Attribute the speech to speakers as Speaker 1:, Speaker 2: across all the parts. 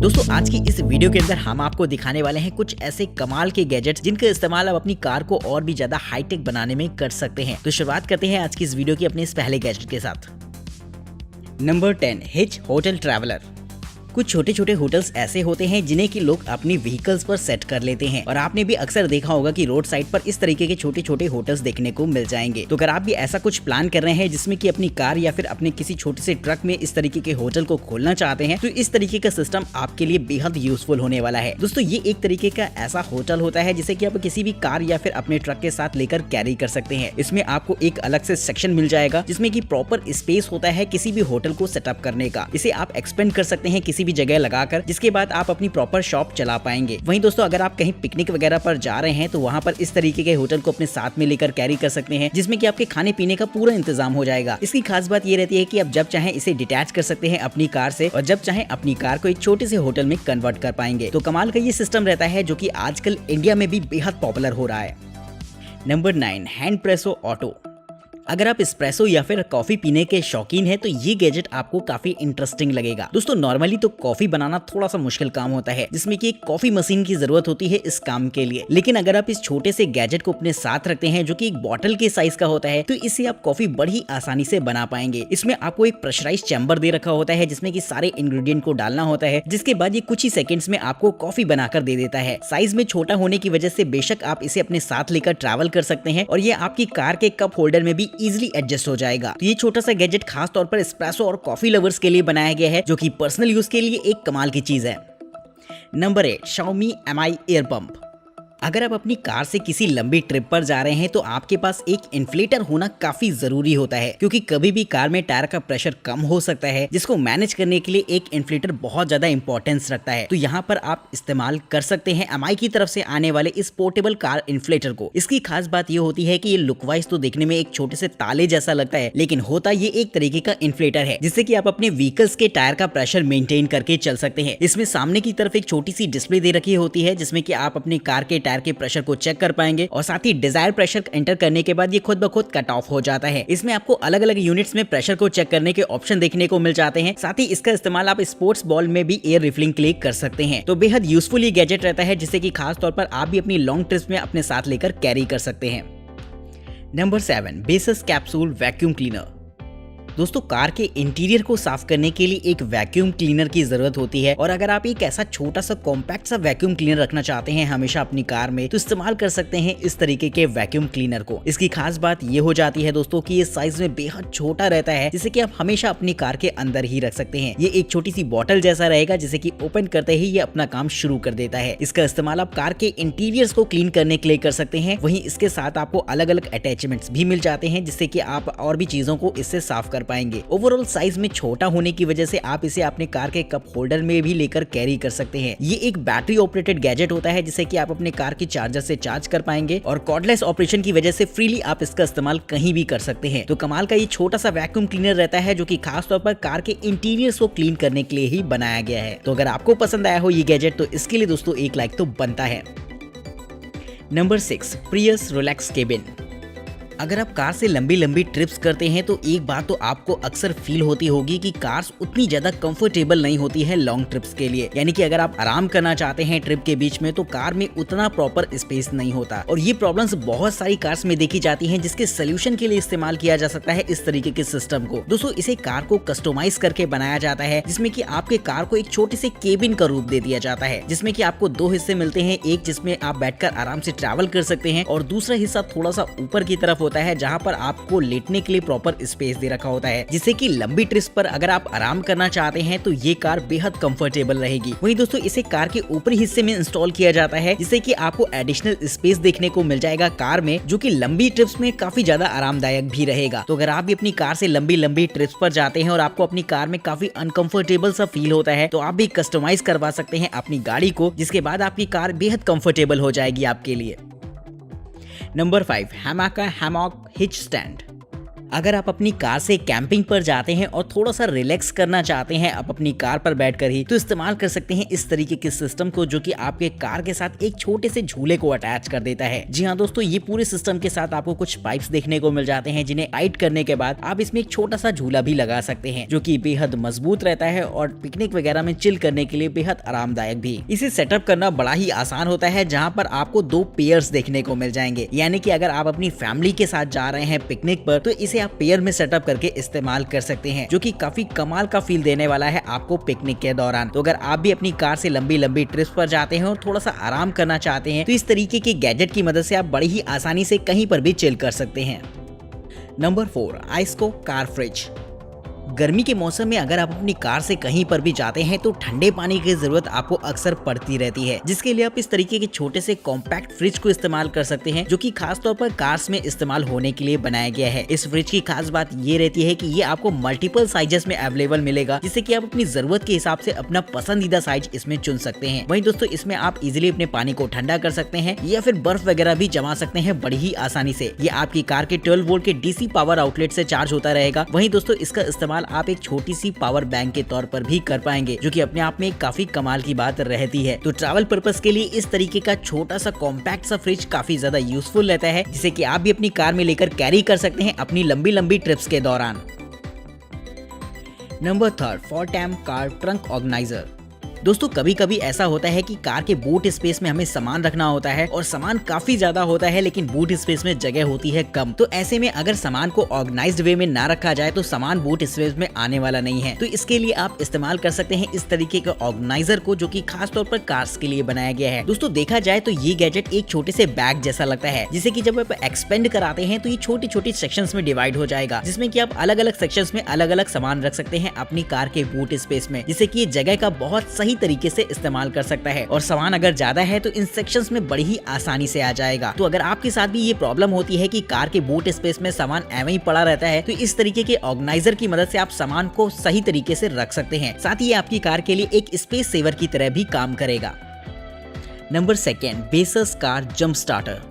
Speaker 1: दोस्तों आज की इस वीडियो के अंदर हम आपको दिखाने वाले हैं कुछ ऐसे कमाल के गैजेट्स जिनका इस्तेमाल आप अपनी कार को और भी ज्यादा हाईटेक बनाने में कर सकते हैं। तो शुरुआत करते हैं आज की इस वीडियो की अपने इस पहले गैजेट के साथ। Number 10 hitch hotel traveller. कुछ छोटे छोटे होटल्स ऐसे होते हैं जिन्हें कि लोग अपनी व्हीकल्स पर सेट कर लेते हैं और आपने भी अक्सर देखा होगा कि रोड साइड पर इस तरीके के छोटे छोटे होटल्स देखने को मिल जाएंगे। तो अगर आप भी ऐसा कुछ प्लान कर रहे हैं जिसमें कि अपनी कार या फिर अपने किसी छोटे से ट्रक में इस तरीके के होटल को खोलना चाहते हैं तो इस तरीके का सिस्टम आपके लिए बेहद यूजफुल होने वाला है। दोस्तों ये एक तरीके का ऐसा होटल होता है जिसे कि आप किसी भी कार या फिर अपने ट्रक के साथ लेकर कैरी कर सकते हैं। इसमें आपको एक अलग से सेक्शन मिल जाएगा जिसमें कि प्रॉपर स्पेस होता है किसी भी होटल को सेटअप करने का। इसे आप एक्सपेंड कर सकते हैं किसी भी जगह लगाकर, जिसके बाद आप अपनी प्रॉपर शॉप चला पाएंगे। वहीं दोस्तों अगर आप कहीं पिकनिक वगैरह पर जा रहे हैं तो वहां पर इस तरीके के होटल को अपने साथ में लेकर कैरी कर सकते हैं जिसमें कि आपके खाने पीने का पूरा इंतजाम हो जाएगा। इसकी खास बात ये रहती है कि आप जब चाहें इसे डिटैच कर सकते हैं अपनी कार से और जब चाहें अपनी कार को एक छोटे से होटल में कन्वर्ट कर पाएंगे। तो कमाल का ये सिस्टम रहता है जो कि आजकल इंडिया में भी बेहद पॉपुलर हो रहा है। Number 9 hand Presso auto. अगर आप एस्प्रेसो या फिर कॉफी पीने के शौकीन हैं तो ये गैजेट आपको काफी इंटरेस्टिंग लगेगा। दोस्तों नॉर्मली तो कॉफी बनाना थोड़ा सा मुश्किल काम होता है जिसमें कि एक कॉफी मशीन की जरूरत होती है इस काम के लिए, लेकिन अगर आप इस छोटे से गैजेट को अपने साथ रखते हैं जो कि एक बॉटल के साइज का होता है तो इससे आप कॉफी बड़ी आसानी से बना पाएंगे। इसमें आपको एक प्रेशराइज चैम्बर दे रखा होता है जिसमें कि सारे इंग्रेडिएंट को डालना होता है, जिसके बाद ये कुछ ही सेकंड्स में आपको कॉफी बनाकर दे देता है। साइज में छोटा होने की वजह से बेशक आप इसे अपने साथ लेकर ट्रैवल कर सकते हैं और ये आपकी कार के कप होल्डर में भी इजिली एडजस्ट हो जाएगा। तो ये छोटा सा गैजेट खास तौर पर एस्प्रेसो और कॉफी लवर्स के लिए बनाया गया है जो कि पर्सनल यूज के लिए एक कमाल की चीज है। Number 8 Xiaomi Mi air pump. अगर आप अपनी कार से किसी लंबी ट्रिप पर जा रहे हैं तो आपके पास एक इन्फ्लेटर होना काफी जरूरी होता है क्योंकि कभी भी कार में टायर का प्रेशर कम हो सकता है, जिसको मैनेज करने के लिए एक इन्फ्लेटर बहुत ज्यादा इंपॉर्टेंस रखता है। तो यहाँ पर आप इस्तेमाल कर सकते हैं MI की तरफ से आने वाले इस पोर्टेबल कार इन्फ्लेटर को। इसकी खास बात ये होती है कि ये लुक वाइज तो देखने में एक छोटे से ताले जैसा लगता है, लेकिन होता ये एक तरीके का इन्फ्लेटर है जिससे कि आप अपने व्हीकल्स के टायर का प्रेशर मेंटेन करके चल सकते हैं। इसमें सामने की तरफ एक छोटी सी डिस्प्ले दे रखी होती है जिसमें कि आप अपनी कार के टायर के प्रेशर को चेक कर पाएंगे और साथ ही डिजायर प्रेशर एंटर करने के बाद ये खुद ब खुद कट ऑफ हो जाता है। इसमें आपको अलग अलग यूनिट्स में प्रेशर को चेक करने के ऑप्शन देखने को मिल जाते हैं। साथ ही इसका इस्तेमाल आप स्पोर्ट्स बॉल में भी एयर रिफिलिंग के लिए कर सकते हैं। तो बेहद यूजफुल ये गैजेट रहता है जिसे कि खास तौर पर आप भी अपनी लॉन्ग ट्रिप्स में अपने साथ लेकर कैरी कर सकते हैं। Number 7 basis capsule vacuum cleaner. दोस्तों कार के इंटीरियर को साफ करने के लिए एक वैक्यूम क्लीनर की जरूरत होती है और अगर आप एक ऐसा छोटा सा कॉम्पैक्ट सा वैक्यूम क्लीनर रखना चाहते हैं हमेशा अपनी कार में तो इस्तेमाल कर सकते हैं इस तरीके के वैक्यूम क्लीनर को। इसकी खास बात ये हो जाती है दोस्तों कि ये साइज में बेहद छोटा रहता है जिसे कि आप हमेशा अपनी कार के अंदर ही रख सकते हैं। ये एक छोटी सी बॉटल जैसा रहेगा जिसे कि ओपन करते ही ये अपना काम शुरू कर देता है। इसका इस्तेमाल आप कार के इंटीरियर्स को क्लीन करने के लिए कर सकते हैं। वहीं इसके साथ आपको अलग अलग अटैचमेंट्स भी मिल जाते हैं जिससे कि आप और भी चीजों को इससे साफ कर पाएंगे। ओवरऑल साइज में छोटा होने की वजह से आप इसे अपने कार के कप होल्डर में भी लेकर कैरी कर सकते हैं। ये एक बैटरी ऑपरेटेड गैजेट होता है जिसे कि आप अपने कार की चार्जर से चार्ज कर पाएंगे और कॉर्डलेस ऑपरेशन की वजह से फ्रीली आप इसका इस्तेमाल कहीं भी कर सकते हैं। तो कमाल का ये छोटा सा वैक्यूम क्लीनर रहता है जो कि खास तौर पर कार के इंटीरियर्स को क्लीन करने के लिए ही बनाया गया है। तो अगर आपको पसंद आया हो ये गैजेट तो इसके लिए दोस्तों एक लाइक तो बनता है। Number 6 Prius relax cabin. अगर आप कार से लंबी लंबी ट्रिप्स करते हैं तो एक बात तो आपको अक्सर फील होती होगी कि कार्स उतनी ज्यादा कंफर्टेबल नहीं होती है लॉन्ग ट्रिप्स के लिए। यानी कि अगर आप आराम करना चाहते हैं ट्रिप के बीच में तो कार में उतना प्रॉपर स्पेस नहीं होता और ये प्रॉब्लम्स बहुत सारी कार्स में देखी जाती हैं जिसके सोल्यूशन के लिए इस्तेमाल किया जा सकता है इस तरीके के सिस्टम को। दोस्तों इसे कार को कस्टमाइज करके बनाया जाता है जिसमें कि आपके कार को एक छोटे से केबिन का रूप दे दिया जाता है जिसमें कि आपको दो हिस्से मिलते हैं, एक जिसमें आप बैठकर आराम से ट्रैवल कर सकते हैं और दूसरा हिस्सा थोड़ा सा ऊपर की तरफ होता है जहाँ पर आपको लेटने के लिए प्रॉपर स्पेस दे रखा होता है जिससे कि लंबी ट्रिप्स पर अगर आप आराम करना चाहते हैं तो ये कार बेहद कंफर्टेबल रहेगी। वहीं दोस्तों इसे कार के ऊपरी हिस्से में इंस्टॉल किया जाता है जिससे कि आपको एडिशनल स्पेस देखने को मिल जाएगा कार में जो कि लंबी ट्रिप्स में काफी ज्यादा आरामदायक भी रहेगा। तो अगर आप भी अपनी कार से लंबी लंबी ट्रिप्स पर जाते हैं और आपको अपनी कार में काफी अनकंफर्टेबल सा फील होता है तो आप भी कस्टमाइज करवा सकते हैं अपनी गाड़ी को, जिसके बाद आपकी कार बेहद कंफर्टेबल हो जाएगी आपके लिए। Number 5 Haammaka hammock hitch stand. अगर आप अपनी कार से कैंपिंग पर जाते हैं और थोड़ा सा रिलैक्स करना चाहते हैं आप अपनी कार पर बैठकर ही, तो इस्तेमाल कर सकते हैं इस तरीके के सिस्टम को, जो कि आपके कार के साथ एक छोटे से झूले को अटैच कर देता है। जी हाँ दोस्तों, ये पूरे सिस्टम के साथ आपको कुछ पाइप्स देखने को मिल जाते हैं, जिन्हें टाइट करने के बाद आप इसमें एक छोटा सा झूला भी लगा सकते हैं, जो कि बेहद मजबूत रहता है और पिकनिक वगैरह में चिल करने के लिए बेहद आरामदायक भी। इसे सेटअप करना बड़ा ही आसान होता है, जहाँ पर आपको 2 पेयर्स देखने को मिल जाएंगे। यानी कि अगर आप अपनी फैमिली के साथ जा रहे हैं पिकनिक पर, तो इसे आप पेयर में सेटअप करके इस्तेमाल कर सकते हैं, जो कि काफी कमाल का फील देने वाला है आपको पिकनिक के दौरान। तो अगर आप भी अपनी कार से लंबी लंबी ट्रिप्स पर जाते हैं और थोड़ा सा आराम करना चाहते हैं, तो इस तरीके के गैजेट की मदद से आप बड़ी ही आसानी से कहीं पर भी चिल कर सकते हैं। Number 4, Iceco car fridge. गर्मी के मौसम में अगर आप अपनी कार से कहीं पर भी जाते हैं तो ठंडे पानी की जरूरत आपको अक्सर पड़ती रहती है, जिसके लिए आप इस तरीके के छोटे से कॉम्पैक्ट फ्रिज को इस्तेमाल कर सकते हैं, जो कि खास तौर पर कार्स में इस्तेमाल होने के लिए बनाया गया है। इस फ्रिज की खास बात ये रहती है कि ये आपको मल्टीपल साइजेस में अवेलेबल मिलेगा, जिससे कि आप अपनी जरूरत के हिसाब से अपना पसंदीदा साइज इसमें चुन सकते हैं। वहीं दोस्तों, इसमें आप इजिली अपने पानी को ठंडा कर सकते हैं या फिर बर्फ वगैरह भी जमा सकते हैं बड़ी ही आसानी से। ये आपकी कार के 12 वोल्ट के डीसी पावर आउटलेट से चार्ज होता रहेगा। वहीं दोस्तों, इसका इस्तेमाल आप एक छोटी सी पावर बैंक के तौर पर भी कर पाएंगे, जो कि अपने आप में काफी कमाल की बात रहती है। तो ट्रैवल पर्पस के लिए इस तरीके का छोटा सा कॉम्पैक्ट सा फ्रिज काफी ज्यादा यूजफुल रहता है, जिसे कि आप भी अपनी कार में लेकर कैरी कर सकते हैं अपनी लंबी लंबी ट्रिप्स के दौरान। Number 3, Fortem car trunk organizer. दोस्तों, कभी कभी ऐसा होता है कि कार के बूट स्पेस में हमें सामान रखना होता है और सामान काफी ज्यादा होता है, लेकिन बूट स्पेस में जगह होती है कम। तो ऐसे में अगर सामान को ऑर्गेनाइज्ड वे में ना रखा जाए तो सामान बूट स्पेस में आने वाला नहीं है। तो इसके लिए आप इस्तेमाल कर सकते हैं इस तरीके के ऑर्गेनाइजर को, जो कि खास तौर पर कार्स के लिए बनाया गया है। दोस्तों, देखा जाए तो ये गैजेट एक छोटे से बैग जैसा लगता है, जिसे कि जब आप एक्सपेंड कराते हैं तो ये छोटी छोटी सेक्शंस में डिवाइड हो जाएगा, जिसमें कि आप अलग अलग सेक्शंस में अलग अलग सामान रख सकते हैं अपनी कार के बूट स्पेस में, जिससे कि ये जगह का बहुत सही तरीके से इस्तेमाल कर सकता है। और सामान अगर ज्यादा है तो इन सेक्शंस में बड़ी ही आसानी से आ जाएगा। तो अगर आपके साथ भी ये प्रॉब्लम होती है कि कार के बूट स्पेस में सामान एवं ही पड़ा रहता है, तो इस तरीके के ऑर्गेनाइजर की मदद से आप सामान को सही तरीके से रख सकते हैं। साथ ही ये आपकी कार के लिए एक स्पेस सेवर की तरह भी काम करेगा। Number 2, bases car jump starter.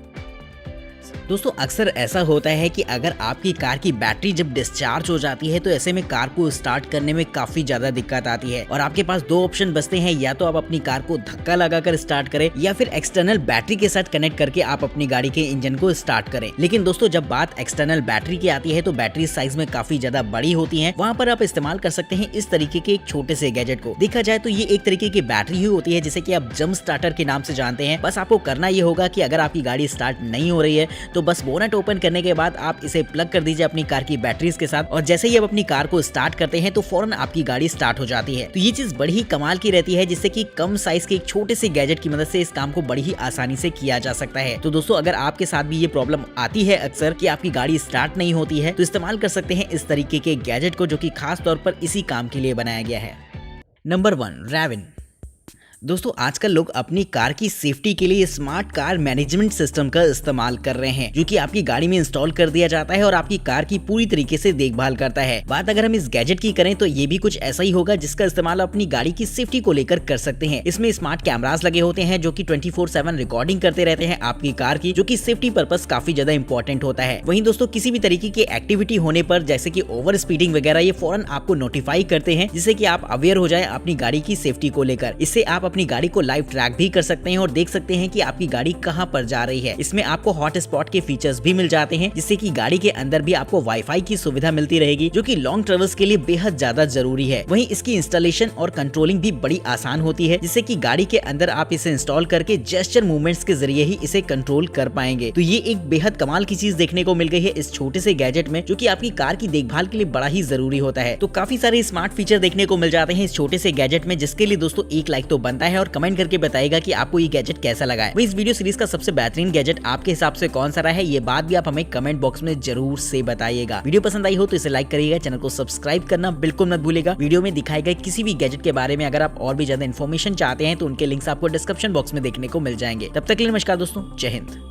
Speaker 1: दोस्तों, अक्सर ऐसा होता है कि अगर आपकी कार की बैटरी जब डिस्चार्ज हो जाती है तो ऐसे में कार को स्टार्ट करने में काफी ज्यादा दिक्कत आती है और आपके पास 2 ऑप्शन बचते हैं, या तो आप अपनी कार को धक्का लगाकर स्टार्ट करें या फिर एक्सटर्नल बैटरी के साथ कनेक्ट करके आप अपनी गाड़ी के इंजन को स्टार्ट करें। लेकिन दोस्तों, जब बात एक्सटर्नल बैटरी की आती है तो बैटरी साइज में काफी ज्यादा बड़ी होती है। वहाँ पर आप इस्तेमाल कर सकते हैं इस तरीके के एक छोटे से गैजेट को। देखा जाए तो ये एक तरीके की बैटरी ही होती है, जिसे कि आप जंप स्टार्टर के नाम से जानते हैं। बस आपको करना ये होगा कि अगर आपकी गाड़ी स्टार्ट नहीं हो रही है तो बस बोनट ओपन करने के बाद आप इसे प्लग कर दीजिए अपनी कार की बैटरीज के साथ, और जैसे ही आप अपनी कार को स्टार्ट करते हैं तो फौरन आपकी गाड़ी स्टार्ट हो जाती है। तो ये चीज बड़ी ही कमाल की रहती है, जिससे कि कम साइज के एक छोटे से गैजेट की मदद से इस काम को बड़ी ही आसानी से किया जा सकता है। तो दोस्तों, अगर आपके साथ भी ये प्रॉब्लम आती है अक्सर कि आपकी गाड़ी स्टार्ट नहीं होती है, तो इस्तेमाल कर सकते हैं इस तरीके के गैजेट को, जो कि खास तौर पर इसी काम के लिए बनाया गया है। नंबर 1, रैविन। दोस्तों, आजकल लोग अपनी कार की सेफ्टी के लिए स्मार्ट कार मैनेजमेंट सिस्टम का इस्तेमाल कर रहे हैं, जो कि आपकी गाड़ी में इंस्टॉल कर दिया जाता है और आपकी कार की पूरी तरीके से देखभाल करता है। बात अगर हम इस गैजेट की करें तो ये भी कुछ ऐसा ही होगा, जिसका इस्तेमाल अपनी गाड़ी की सेफ्टी को लेकर कर सकते हैं। इसमें स्मार्ट कैमरास लगे होते हैं, जो कि 24/7 रिकॉर्डिंग करते रहते हैं आपकी कार की, जो कि सेफ्टी पर्पस काफी ज्यादा इंपॉर्टेंट होता है। वहीं दोस्तों, किसी भी तरीके की एक्टिविटी होने पर, जैसे कि ओवर स्पीडिंग वगैरह, ये फौरन आपको नोटिफाई करते हैं, जिससे कि आप अवेयर हो जाए अपनी गाड़ी की सेफ्टी को लेकर। इससे आप अपनी गाड़ी को लाइव ट्रैक भी कर सकते हैं और देख सकते हैं कि आपकी गाड़ी कहां पर जा रही है। इसमें आपको हॉट स्पॉट के फीचर्स भी मिल जाते हैं, जिससे कि गाड़ी के अंदर भी आपको वाईफाई की सुविधा मिलती रहेगी, जो कि लॉन्ग ट्रेवल्स के लिए बेहद ज्यादा जरूरी है। वहीं इसकी इंस्टॉलेशन और कंट्रोलिंग भी बड़ी आसान होती है, जिससे कि गाड़ी के अंदर आप इसे इंस्टॉल करके जेस्चर मूवमेंट्स के जरिए ही इसे कंट्रोल कर पाएंगे। तो ये एक बेहद कमाल की चीज देखने को मिल गई है इस छोटे से गैजेट में, जो कि आपकी कार की देखभाल के लिए बड़ा ही जरूरी होता है। तो काफी सारे स्मार्ट फीचर देखने को मिल जाते हैं इस छोटे से गैजेट में, जिसके लिए दोस्तों एक लाइक तो बनता है, और कमेंट करके बताएगा कि आपको ये गैजेट कैसा लगा है। इस वीडियो सीरीज का सबसे बेहतरीन गैजेट आपके हिसाब से कौन सा रहा है, ये बात भी आप हमें कमेंट बॉक्स में जरूर से बताइएगा। वीडियो पसंद आई हो तो इसे लाइक करिएगा, चैनल को सब्सक्राइब करना बिल्कुल मत भूलिएगा। वीडियो में दिखाए गए किसी भी गैजेट के बारे में अगर आप और भी ज्यादा इन्फॉर्मेशन चाहते हैं तो उनके लिंक्स आपको डिस्क्रिप्शन बॉक्स में देखने को मिल जाएंगे। तब तक के लिए नमस्कार दोस्तों, जय हिंद।